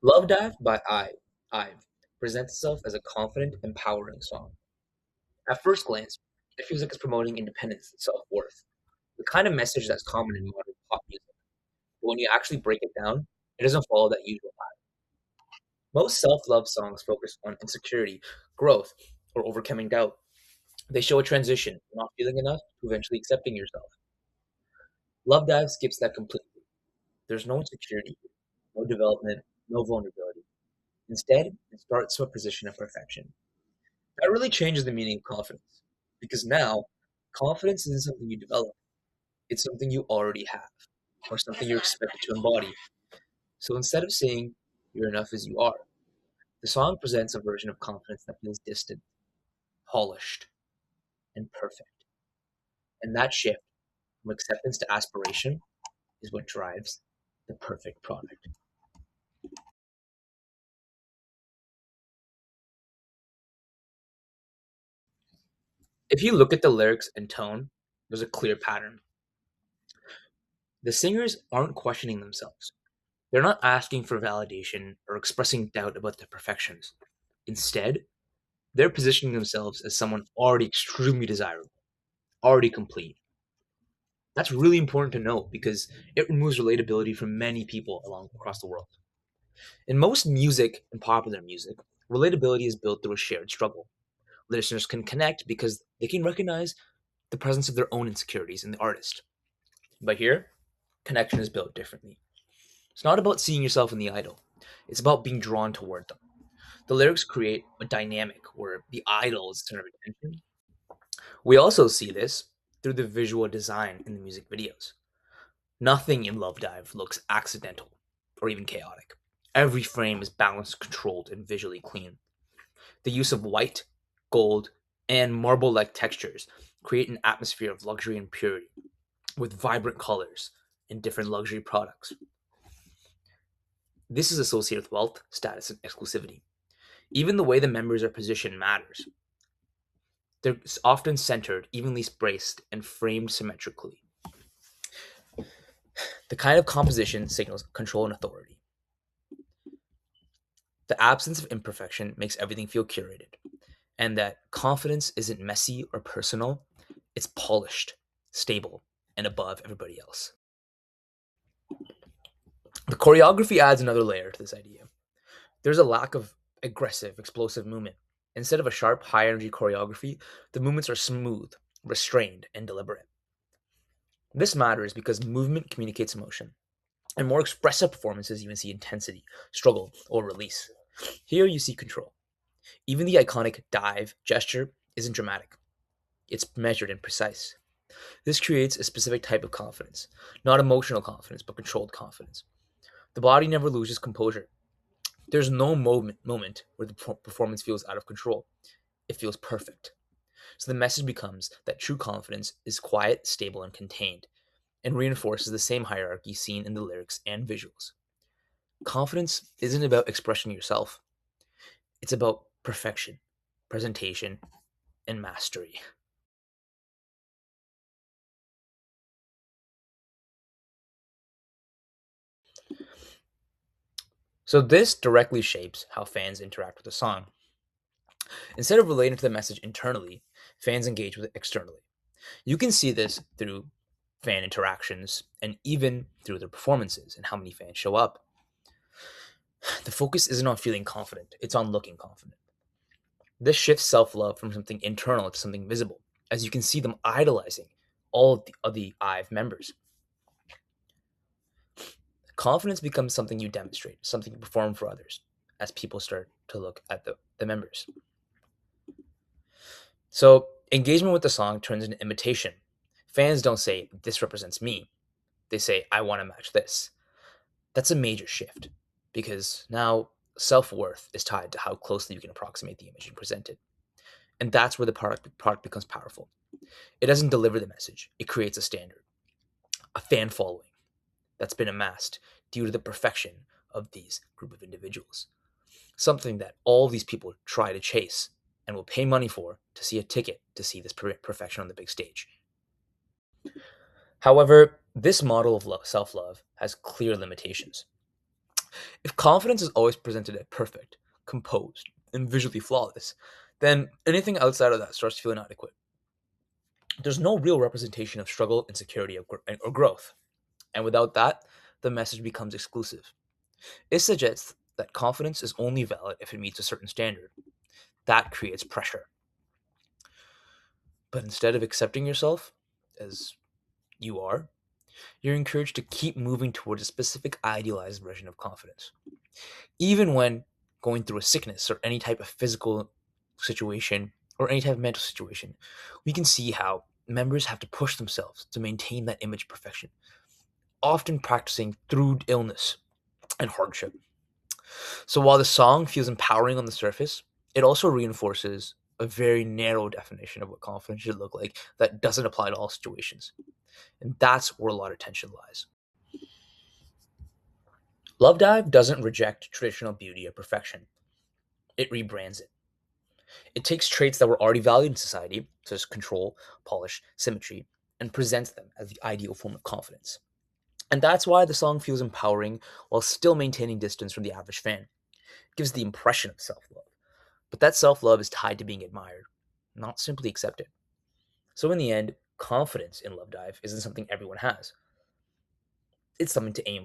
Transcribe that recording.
Love Dive by IVE presents itself as a confident, empowering song. At first glance, it feels like it's promoting independence and self-worth, the kind of message that's common in modern pop music. But when you actually break it down, it doesn't follow that usual path. Most self-love songs focus on insecurity, growth, or overcoming doubt. They show a transition from not feeling enough to eventually accepting yourself. Love Dive skips that completely. There's no insecurity, no development, no vulnerability. Instead, it starts from a position of perfection. That really changes the meaning of confidence. Because now, confidence isn't something you develop, it's something you already have, or something you're expected to embody. So instead of saying, you're enough as you are, the song presents a version of confidence that feels distant, polished, and perfect. And that shift from acceptance to aspiration is what drives the perfect product. If you look at the lyrics and tone, there's a clear pattern. The singers aren't questioning themselves. They're not asking for validation or expressing doubt about their perfections. Instead, they're positioning themselves as someone already extremely desirable, already complete. That's really important to note because it removes relatability from many people along across the world. In most music and popular music, relatability is built through a shared struggle. Listeners can connect because they can recognize the presence of their own insecurities in the artist. But here, connection is built differently. It's not about seeing yourself in the idol. It's about being drawn toward them. The lyrics create a dynamic where the idol is the center of attention. We also see this through the visual design in the music videos. Nothing in Love Dive looks accidental or even chaotic. Every frame is balanced, controlled, and visually clean. The use of white, gold, and marble like textures create an atmosphere of luxury and purity with vibrant colors and different luxury products. This is associated with wealth, status, and exclusivity. Even the way the members are positioned matters. They're often centered, evenly spaced, and framed symmetrically. The kind of composition signals control and authority. The absence of imperfection makes everything feel curated, and that confidence isn't messy or personal, it's polished, stable, and above everybody else. The choreography adds another layer to this idea. There's a lack of aggressive, explosive movement. Instead of a sharp, high energy choreography, the movements are smooth, restrained, and deliberate. This matters because movement communicates emotion. In more expressive performances, you can see intensity, struggle, or release. Here you see control. Even the iconic dive gesture isn't dramatic, it's measured and precise. This creates a specific type of confidence, not emotional confidence, but controlled confidence. The body never loses composure. There's no moment where the performance feels out of control. It feels perfect. So the message becomes that true confidence is quiet, stable, and contained, and reinforces the same hierarchy seen in the lyrics and visuals. Confidence isn't about expressing yourself, it's about perfection, presentation, and mastery. So this directly shapes how fans interact with the song. Instead of relating to the message internally, fans engage with it externally. You can see this through fan interactions and even through their performances and how many fans show up. The focus isn't on feeling confident, it's on looking confident. This shifts self love from something internal to something visible, as you can see them idolizing all of the IVE members. Confidence becomes something you demonstrate, something you perform for others, as people start to look at the members. So, engagement with the song turns into imitation. Fans don't say, "This represents me." They say, "I want to match this." That's a major shift because now self worth is tied to how closely you can approximate the image you presented. And that's where the product becomes powerful. It doesn't deliver the message, it creates a standard, a fan following that's been amassed due to the perfection of these group of individuals. Something that all these people try to chase and will pay money for to see a ticket to see this perfection on the big stage. However, this model of self love has clear limitations. If confidence is always presented as perfect, composed, and visually flawless, then anything outside of that starts to feel inadequate. There's no real representation of struggle, insecurity, or growth. And without that, the message becomes exclusive. It suggests that confidence is only valid if it meets a certain standard. That creates pressure. But instead of accepting yourself as you are, you're encouraged to keep moving towards a specific idealized version of confidence. Even when going through a sickness or any type of physical situation or any type of mental situation, we can see how members have to push themselves to maintain that image of perfection, often practicing through illness and hardship. So while the song feels empowering on the surface, it also reinforces a very narrow definition of what confidence should look like that doesn't apply to all situations. And that's where a lot of tension lies. Love Dive doesn't reject traditional beauty or perfection, it rebrands it. It takes traits that were already valued in society, such as control, polish, symmetry, and presents them as the ideal form of confidence. And that's why the song feels empowering while still maintaining distance from the average fan. It gives the impression of self love. But that self love is tied to being admired, not simply accepted. So in the end, confidence in Love Dive isn't something everyone has, it's something to aim